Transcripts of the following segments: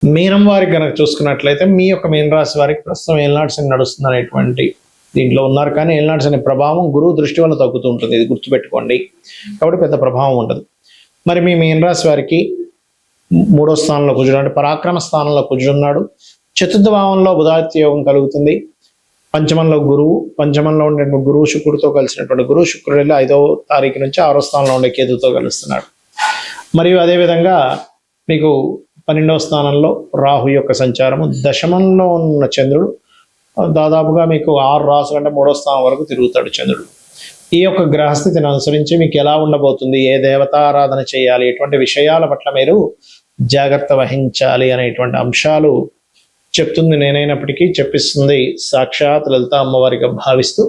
మీనం వారికి కనుక చూసుకున్నట్లయితే మీ యొక్క మీన రాశి వారికి ప్రస్తుతం ఏలినాటి శని నడుస్తుంది అనేటువంటి దీంట్లో ఉన్నారు. కానీ ఏలినాటి శని ప్రభావం గురువు దృష్టి వల్ల తగ్గుతూ ఉంటుంది, ఇది గుర్తుపెట్టుకోండి. కాబట్టి పెద్ద ప్రభావం ఉండదు. మరి మీ మీన రాశి వారికి 3వ స్థానంలో కుజుడు అంటే పరాక్రమ స్థానంలో కుజుడు ఉన్నాడు. చతుర్థ భావంలో బుధాదిత్య యోగం కలుగుతుంది. పంచమంలో గురువు, పంచమంలో ఉండే గురువు శుక్రుడితో కలిసినటువంటి గురువు శుక్రుడు వెళ్ళి 5వ తారీఖు నుంచి 6వ స్థానంలో ఉండే కేతుతో కలుస్తున్నాడు. మరియు అదేవిధంగా మీకు 12వ స్థానంలో రాహు యొక్క సంచారము, దశమంలో ఉన్న చంద్రుడు దాదాపుగా మీకు 6 రాసులు అంటే 3వ స్థానం వరకు తిరుగుతాడు చంద్రుడు. ఈ యొక్క గ్రహస్థితిని అనుసరించి మీకు ఎలా ఉండబోతుంది, ఏ దేవతారాధన చేయాలి, ఎటువంటి విషయాల పట్ల మీరు జాగ్రత్త వహించాలి అనేటువంటి అంశాలు చెప్తుంది నేనైనప్పటికీ చెప్పిస్తుంది సాక్షాత్ లలిత అమ్మవారిగా భావిస్తూ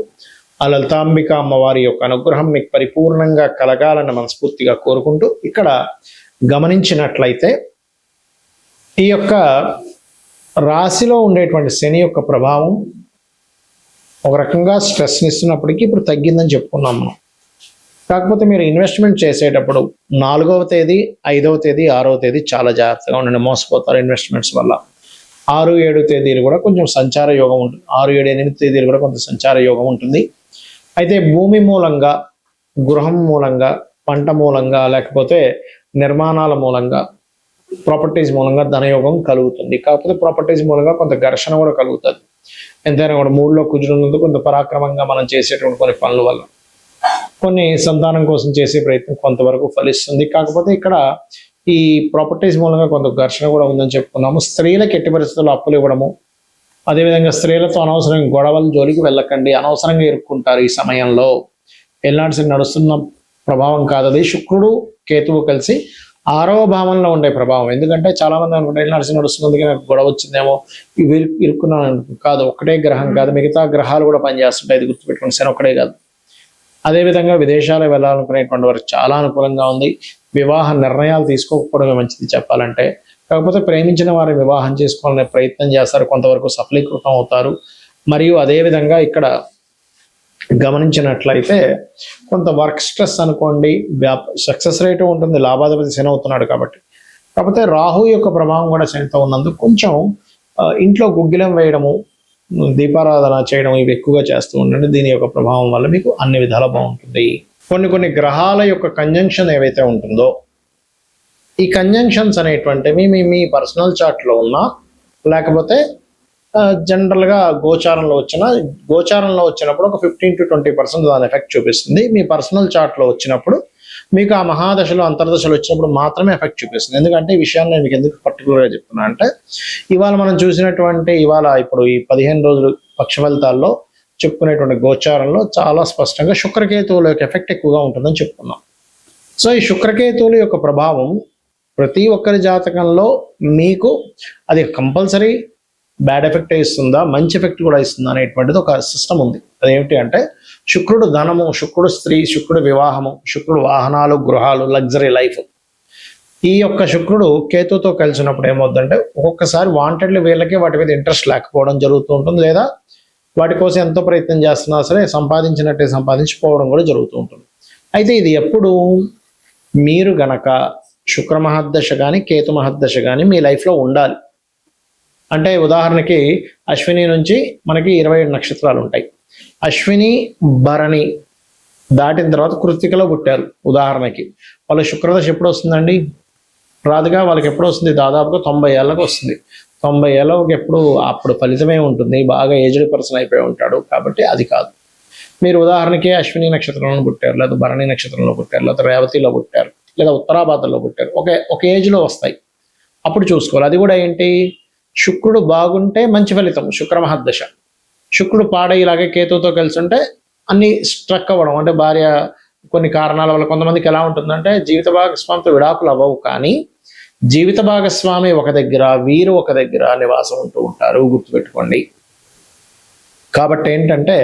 ఆ లలితాంబిక అమ్మవారి యొక్క అనుగ్రహం మీకు పరిపూర్ణంగా కలగాలని మనస్ఫూర్తిగా కోరుకుంటూ, ఇక్కడ గమనించినట్లయితే ఈ యొక్క రాశిలో ఉండేటువంటి శని యొక్క ప్రభావం ఒక రకంగా స్ట్రెస్ని ఇస్తున్నప్పటికీ ఇప్పుడు తగ్గిందని చెప్పుకున్నాం మనం. కాకపోతే మీరు ఇన్వెస్ట్మెంట్ చేసేటప్పుడు 4వ తేదీ, 5వ తేదీ, 6వ తేదీ చాలా జాగ్రత్తగా ఉండండి, మోసపోతారు ఇన్వెస్ట్మెంట్స్ వల్ల. 6, 7 తేదీలు కూడా కొంచెం సంచార యోగం ఉంటుంది. 6, 7, 8 తేదీలు కూడా కొంత సంచార యోగం ఉంటుంది. అయితే భూమి మూలంగా, గృహం మూలంగా, పంట మూలంగా, లేకపోతే నిర్మాణాల మూలంగా, ప్రాపర్టీస్ మూలంగా ధనయోగం కలుగుతుంది. కాకపోతే ప్రాపర్టీస్ మూలంగా కొంత ఘర్షణ కూడా కలుగుతుంది. ఎంతైనా కూడా 3లో కుజుడు ఉన్నందుకు కొంత పరాక్రమంగా మనం చేసేటువంటి కొన్ని పనుల వల్ల కొన్ని సంతానం కోసం చేసే ప్రయత్నం కొంతవరకు ఫలిస్తుంది. కాకపోతే ఇక్కడ ఈ ప్రాపర్టీస్ మూలంగా కొంత ఘర్షణ కూడా ఉందని చెప్పుకున్నాము. స్త్రీలకు ఎట్టి పరిస్థితుల్లో అప్పులు ఇవ్వడము, అదేవిధంగా స్త్రీలతో అనవసరంగా గొడవల జోలికి వెళ్ళకండి, అనవసరంగా ఇరుక్కుంటారు ఈ సమయంలో. ఏలినాటి శని నడుస్తున్న ప్రభావం కాదది, శుక్రుడు కేతువు కలిసి 6వ భావంలో ఉండే ప్రభావం. ఎందుకంటే చాలా మంది అనుకుంటే ఏలినాటి శని నడుస్తున్నందుకే నాకు గొడవ వచ్చిందేమో, ఇవి ఇరుక్కున్నాను కాదు. ఒకటే గ్రహం కాదు, మిగతా గ్రహాలు కూడా పనిచేస్తుంటాయి, ఇది గుర్తుపెట్టుకుని. శని ఒకటే కాదు. అదేవిధంగా విదేశాలకు వెళ్ళాలనుకునేటువంటి వారికి చాలా అనుకూలంగా ఉంది. వివాహ నిర్ణయాలు తీసుకోకపోవడమే మంచిది చెప్పాలంటే. కాకపోతే ప్రేమించిన వారిని వివాహం చేసుకోవాలనే ప్రయత్నం చేస్తారు, కొంతవరకు సఫలీకృతం అవుతారు. మరియు అదేవిధంగా ఇక్కడ గమనించినట్లయితే కొంత వర్క్ స్ట్రెస్ అనుకోండి, సక్సెస్ రేటు ఉంటుంది, లాభాధిపతి శని అవుతున్నాడు కాబట్టి. కాకపోతే రాహు యొక్క ప్రభావం కూడా శనితో ఉన్నందుకు కొంచెం ఇంట్లో గుగ్గిలం వేయడము, దీపారాధన చేయడం ఇవి ఎక్కువగా చేస్తూ ఉండండి. దీని యొక్క ప్రభావం వల్ల మీకు అన్ని విధాలా బాగుంటుంది. కొన్ని గ్రహాల యొక్క కంజంక్షన్ ఏవైతే ఉంటుందో, ఈ కంజంక్షన్స్ అనేటువంటివి మీ పర్సనల్ చార్ట్లో ఉన్నా, లేకపోతే జనరల్గా గోచారంలో వచ్చినప్పుడు ఒక 15 to 20% దాని ఎఫెక్ట్ చూపిస్తుంది. మీ పర్సనల్ చార్ట్లో వచ్చినప్పుడు మీకు ఆ మహాదశలో అంతర్దశలు వచ్చినప్పుడు మాత్రమే ఎఫెక్ట్ చూపిస్తుంది. ఎందుకంటే ఈ విషయాన్ని నేను మీకు ఎందుకు పర్టికులర్గా చెప్తున్నా అంటే, ఇవాళ మనం చూసినటువంటి ఇప్పుడు ఈ 15 రోజులు పక్ష ఫలితాల్లో చెప్పుకునేటువంటి గోచారంలో చాలా స్పష్టంగా శుక్రకేతువుల యొక్క ఎఫెక్ట్ ఎక్కువగా ఉంటుందని చెప్పుకున్నాం. సో ఈ శుక్రకేతువుల యొక్క ప్రభావం ప్రతి ఒక్కరి జాతకంలో మీకు అది కంపల్సరీ బ్యాడ్ ఎఫెక్ట్ ఇస్తుందా, మంచి ఎఫెక్ట్ కూడా ఇస్తుందా అనేటువంటిది ఒక సిస్టమ్ ఉంది. అదేమిటి అంటే, శుక్రుడు ధనము, శుక్రుడు స్త్రీ, శుక్రుడు వివాహము, శుక్రుడు వాహనాలు, గృహాలు, లగ్జరీ లైఫ్. ఈ యొక్క శుక్రుడు కేతుతో కలిసినప్పుడు ఏమవుతుందంటే, ఒక్కొక్కసారి వాంటెడ్లీ వీళ్ళకి వాటి మీద ఇంట్రెస్ట్ లేకపోవడం జరుగుతూ ఉంటుంది, లేదా వాటి కోసం ఎంతో ప్రయత్నం చేస్తున్నా సరే సంపాదించినట్టే సంపాదించిపోవడం కూడా జరుగుతూ ఉంటుంది. అయితే ఇది ఎప్పుడు మీరు గనక శుక్ర మహర్దశ కానీ కేతు మహర్దశ కానీ మీ లైఫ్లో ఉండాలి. అంటే ఉదాహరణకి అశ్విని నుంచి మనకి 27 నక్షత్రాలు ఉంటాయి. అశ్విని భరణి దాటిన తర్వాత కృత్తికలో పుట్టారు ఉదాహరణకి, వాళ్ళ శుక్రదశ ఎప్పుడు వస్తుందండి? రాదుగా. వాళ్ళకి ఎప్పుడు వస్తుంది? దాదాపుగా 90 ఏళ్ళకి వస్తుంది. 90 ఏళ్ళకి ఎప్పుడు అప్పుడు ఫలితమే ఉంటుంది, బాగా ఏజ్డ్ పర్సన్ అయిపోయి ఉంటాడు. కాబట్టి అది కాదు. మీరు ఉదాహరణకి అశ్విని నక్షత్రంలో పుట్టారు, లేదా భరణి నక్షత్రంలో పుట్టారు, లేదా రేవతిలో పుట్టారు, లేదా ఉత్తరాభాద్రలో పుట్టారు, ఒక ఏజ్లో వస్తాయి, అప్పుడు చూసుకోవాలి. అది కూడా ఏంటి, శుక్రుడు బాగుంటే మంచి ఫలితం, శుక్ర మహర్దశ. శుక్రుడు పాడ ఇలాగే కేతువుతో కలిసి ఉంటే అన్ని స్ట్రక్ అవ్వడం, అంటే భార్య కొన్ని కారణాల వల్ల. కొంతమందికి ఎలా ఉంటుందంటే, జీవిత భాగస్వామితో విడాకులు అవ్వవు, కానీ జీవిత భాగస్వామి ఒక దగ్గర, వీరు ఒక దగ్గర నివాసం ఉంటూ ఉంటారు, గుర్తుపెట్టుకోండి. కాబట్టి ఏంటంటే,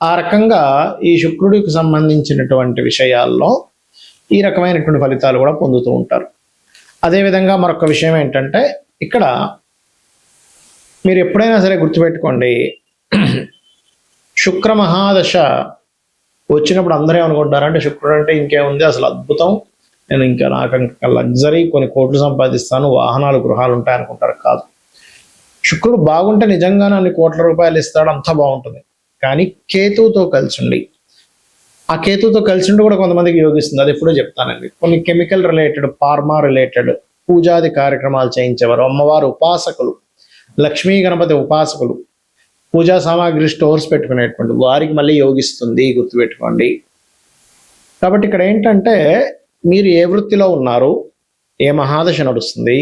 ఆ రకంగా ఈ శుక్రుడికి సంబంధించినటువంటి విషయాల్లో ఈ రకమైనటువంటి ఫలితాలు కూడా పొందుతూ ఉంటారు. అదేవిధంగా మరొక విషయం ఏంటంటే, ఇక్కడ మీరు ఎప్పుడైనా సరే గుర్తుపెట్టుకోండి, శుక్ర మహాదశ వచ్చినప్పుడు అందరూ ఏమనుకుంటారంటే, శుక్రుడు అంటే ఇంకేముంది, అసలు అద్భుతం, నేను ఇంకా నాకు ఇంకా లగ్జరీ కొన్ని కోట్లు సంపాదిస్తాను, వాహనాలు గృహాలు ఉంటాయి అనుకుంటారు. కాదు. శుక్రుడు బాగుంటే నిజంగానే అన్ని కోట్ల రూపాయలు ఇస్తాడు, అంతా బాగుంటుంది. కానీ కేతువుతో కలిసి ఉండి, ఆ కేతువుతో కలిసి ఉండి కూడా కొంతమందికి యోగిస్తుంది. అది ఎప్పుడో చెప్తానండి. కొన్ని కెమికల్ రిలేటెడ్, ఫార్మా రిలేటెడ్ పూజాది కార్యక్రమాలు చేయించేవారు, అమ్మవారు ఉపాసకులు, లక్ష్మీ గణపతి ఉపాసకులు, పూజా సామాగ్రి స్టోర్స్ పెట్టుకునేటువంటి వారికి మళ్ళీ యోగిస్తుంది, గుర్తుపెట్టుకోండి. కాబట్టి ఇక్కడ ఏంటంటే మీరు ఏ వృత్తిలో ఉన్నారు, ఏ మహాదశ నడుస్తుంది,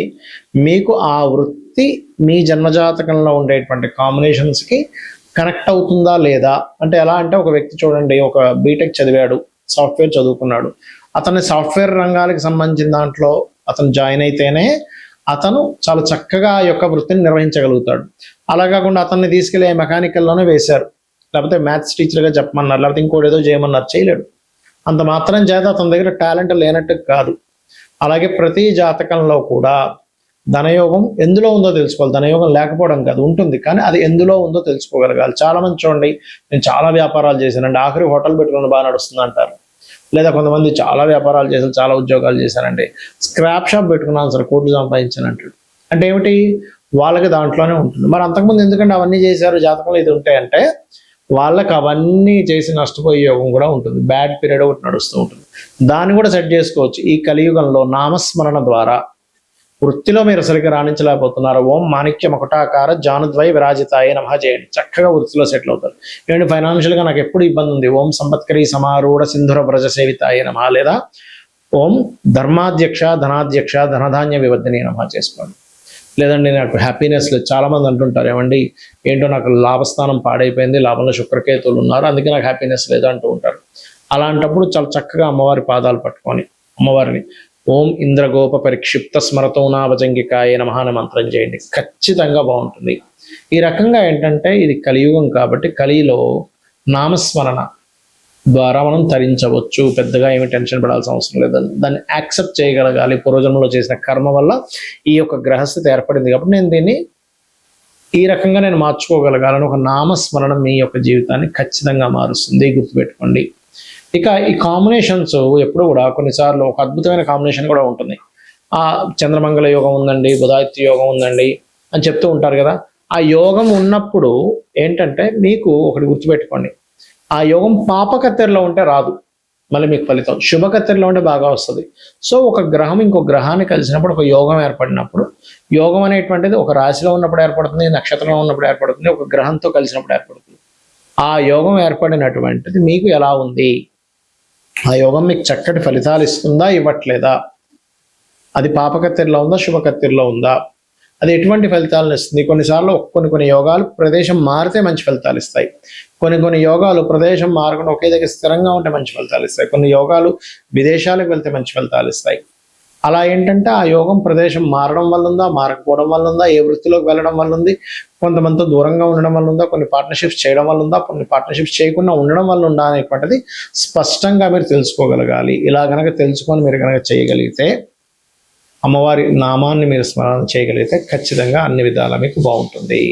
మీకు ఆ వృత్తి మీ జన్మజాతకంలో ఉండేటువంటి కాంబినేషన్స్కి కనెక్ట్ అవుతుందా లేదా. అంటే ఎలా అంటే ఒక వ్యక్తి చూడండి, ఒక బీటెక్ చదివాడు, సాఫ్ట్వేర్ చదువుకున్నాడు, అతని సాఫ్ట్వేర్ రంగానికి సంబంధించిన దాంట్లో అతను జాయిన్ అయితేనే అతను చాలా చక్కగా ఆ యొక్క వృత్తిని నిర్వహించగలుగుతాడు. అలా కాకుండా అతన్ని తీసుకెళ్ళి మెకానికల్లోనే వేశారు, లేకపోతే మ్యాథ్స్ టీచర్గా చెప్పమన్నారు, లేకపోతే ఇంకోటి ఏదో చేయమన్నారు, చేయలేడు. అంత మాత్రం చేత అతని దగ్గర టాలెంట్ లేనట్టు కాదు. అలాగే ప్రతి జాతకంలో కూడా ధనయోగం ఎందులో ఉందో తెలుసుకోవాలి. ధనయోగం లేకపోవడం కాదు, ఉంటుంది, కానీ అది ఎందులో ఉందో తెలుసుకోగలగాలి. చాలా మంది చూడండి, నేను చాలా వ్యాపారాలు చేశానండి, ఆఖరి హోటల్ పెట్టుకుని బాగా నడుస్తుంది అంటారు. లేదా కొంతమంది చాలా వ్యాపారాలు చేశాను, చాలా ఉద్యోగాలు చేశానండి, స్క్రాప్ షాప్ పెట్టుకున్నాను సార్, కోట్లు సంపాదించాను అంటాడు. అంటే ఏమిటి, వాళ్ళకి దాంట్లోనే ఉంటుంది. మరి అంతకుముందు ఎందుకంటే అవన్నీ చేశారు, జాతకంలో ఇది ఉంటాయంటే వాళ్ళకి అవన్నీ చేసి నష్టపోయే యోగం కూడా ఉంటుంది. బ్యాడ్ పీరియడ్ ఒకటి నడుస్తూ ఉంటుంది, దాన్ని కూడా సెట్ చేసుకోవచ్చు. ఈ కలియుగంలో నామస్మరణ ద్వారా వృత్తిలో మీరు సరిగ్గా రాణించలేకపోతున్నారు, ఓం మాణిక్య మకుటాకార జానుద్వై విరాజితాయ నమః చేయండి, చక్కగా వృత్తిలో సెటిల్ అవుతారు. ఏంటి ఫైనాన్షియల్గా నాకు ఎప్పుడు ఇబ్బంది ఉంది, ఓం సంపత్కరీ సమారూఢ సింధుర వ్రజ సేవితాయ నమః, లేదా ఓం ధర్మాధ్యక్ష ధనాధ్యక్ష ధనధాన్య వివర్ధిని నమః చేసుకోండి. లేదండి నాకు హ్యాపీనెస్ లేదు, చాలామంది అంటుంటారు, ఏమండి ఏంటో నాకు లాభస్థానం పాడైపోయింది, లాభంలో శుక్రకేతువులు ఉన్నారు, అందుకే నాకు హ్యాపీనెస్ లేదు అంటూ ఉంటారు. అలాంటప్పుడు చాలా చక్కగా అమ్మవారి పాదాలు పట్టుకొని అమ్మవారిని ఓం ఇంద్రగోప పరిక్షిప్త స్మరతోనాభజంగికాయ నమః అనే మంత్రం చేయండి, ఖచ్చితంగా బాగుంటుంది. ఈ రకంగా ఏంటంటే ఇది కలియుగం కాబట్టి కలిలో నామస్మరణ ద్వారా మనం తరించవచ్చు. పెద్దగా ఏమి టెన్షన్ పడాల్సిన అవసరం లేదు, దాన్ని యాక్సెప్ట్ చేయగలగాలి. పూర్వజన్మలో చేసిన కర్మ వల్ల ఈ యొక్క గ్రహస్థితి ఏర్పడింది కాబట్టి నేను దీన్ని ఈ రకంగా నేను మార్చుకోగలగాలని ఒక నామస్మరణ మీ యొక్క జీవితాన్ని ఖచ్చితంగా మారుస్తుంది, గుర్తుపెట్టుకోండి. ఇక ఈ కాంబినేషన్స్ ఎప్పుడు కూడా కొన్నిసార్లు ఒక అద్భుతమైన కాంబినేషన్ కూడా ఉంటుంది. ఆ చంద్రమంగళ యోగం ఉందండి, బుధాదిత్య యోగం ఉందండి అని చెప్తూ ఉంటారు కదా. ఆ యోగం ఉన్నప్పుడు ఏంటంటే మీకు ఒకటి గుర్తుపెట్టుకోండి, ఆ యోగం పాపకత్తెరలో ఉంటే రాదు, మళ్ళీ మీకు ఫలితం శుభకత్తెరలో ఉంటే బాగా వస్తుంది. సో ఒక గ్రహం ఇంకో గ్రహాన్ని కలిసినప్పుడు ఒక యోగం ఏర్పడినప్పుడు, యోగం అనేటువంటిది ఒక రాశిలో ఉన్నప్పుడు ఏర్పడుతుంది, నక్షత్రంలో ఉన్నప్పుడు ఏర్పడుతుంది, ఒక గ్రహంతో కలిసినప్పుడు ఏర్పడుతుంది. ఆ యోగం ఏర్పడినటువంటిది మీకు ఎలా ఉంది, ఆ యోగం మీకు చక్కటి ఫలితాలు ఇస్తుందా ఇవ్వట్లేదా, అది పాపకత్తెరలో ఉందా శుభకత్తెరలో ఉందా, అది ఎటువంటి ఫలితాలను ఇస్తుంది. కొన్నిసార్లు కొన్ని యోగాలు ప్రదేశం మారితే మంచి ఫలితాలు ఇస్తాయి, కొన్ని యోగాలు ప్రదేశం మారకుండా ఒకే దగ్గర స్థిరంగా ఉంటే మంచి ఫలితాలు ఇస్తాయి, కొన్ని యోగాలు విదేశాలకు వెళ్తే మంచి ఫలితాలు ఇస్తాయి. అలా ఏంటంటే ఆ యోగం ప్రదేశం మారడం వల్ల ఉందా, మారకపోవడం వల్ల ఉందా, ఏ వృత్తిలోకి వెళ్ళడం వల్ల ఉంది, కొంతమందితో దూరంగా ఉండడం వల్ల ఉందా, కొన్ని పార్ట్నర్షిప్స్ చేయడం వల్ల ఉందా, కొన్ని పార్ట్నర్షిప్స్ చేయకుండా ఉండడం వల్ల ఉందా అనేటువంటిది స్పష్టంగా మీరు తెలుసుకోగలగాలి. ఇలా కనుక తెలుసుకొని మీరు కనుక చేయగలిగితే, అమ్మవారి నామాన్ని మీరు స్మరణ చేయగలిగితే ఖచ్చితంగా అన్ని విధాలా మీకు బాగుంటుంది.